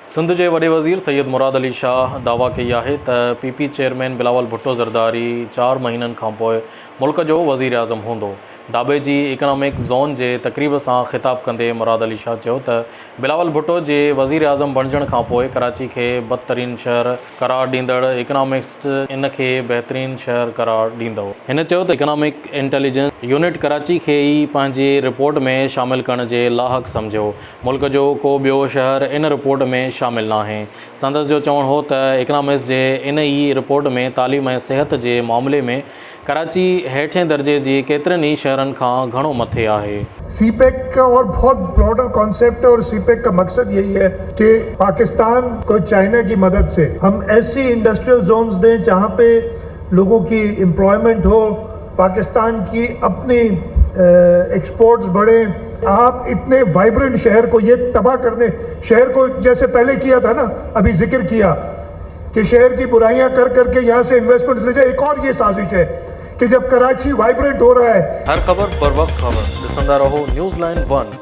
सिंध के वॾे वज़ीर सैयद मुराद अली शाह दावा कई है त PP चेयरमैन बिलावल भुट्टो ज़रदारी 4 महीननि खां पोइ मुल्क जो वज़ीर आज़म हूंदो। दाबे जी इकनॉमिक ज़ोन के तक़रीब से खिताब कंदे मुराद अली शाह चयो त बिलावल भुट्टो के वज़ीर आज़म बणजण खां पोइ कराची के बदतरीन शहर करार ॾींदड़ इकनॉमिस्ट इन के बेहतरीन शहर करार ॾींदो। हिन चयो त इकनॉमिक इंटेलिजेंस यूनिट कराची के ही पंहिंजी रिपोर्ट में शामिल करण जे लाहक़ समझो। मुल्क जो को ॿियो शहर इन रिपोर्ट में शामिल नाहे। संदसि जो चवणु हो त इकनॉमिस्ट जे इन ई रिपोर्ट में तालीम ऐं सिहत के मामले में कराची हेठें दर्जे जी केतिरनि ई शहरनि खां घणो मथे आहे। सीपेक का और बहुत ब्रॉडर कॉन्सेप्ट है और सीपेक का मकसद यही है कि पाकिस्तान को चाइना की मदद से हम ऐसी इंडस्ट्रियल जोन्स दें जहां पे लोगों की एम्प्लॉयमेंट हो, पाकिस्तान की अपनी एक्सपोर्ट्स बढ़े। आप इतने वाइब्रेंट शहर को ये तबाह करने, शहर को जैसे पहले किया था ना, अभी जिक्र किया कि शहर की बुराइयां कर करके यहाँ से इन्वेस्टमेंट्स ले जाए। एक और ये साजिश है कि जब कराची वाइब्रेंट हो रहा है। हर खबर पर वक्त खबर ॾिसंदा रहो न्यूज़ लाइन 1।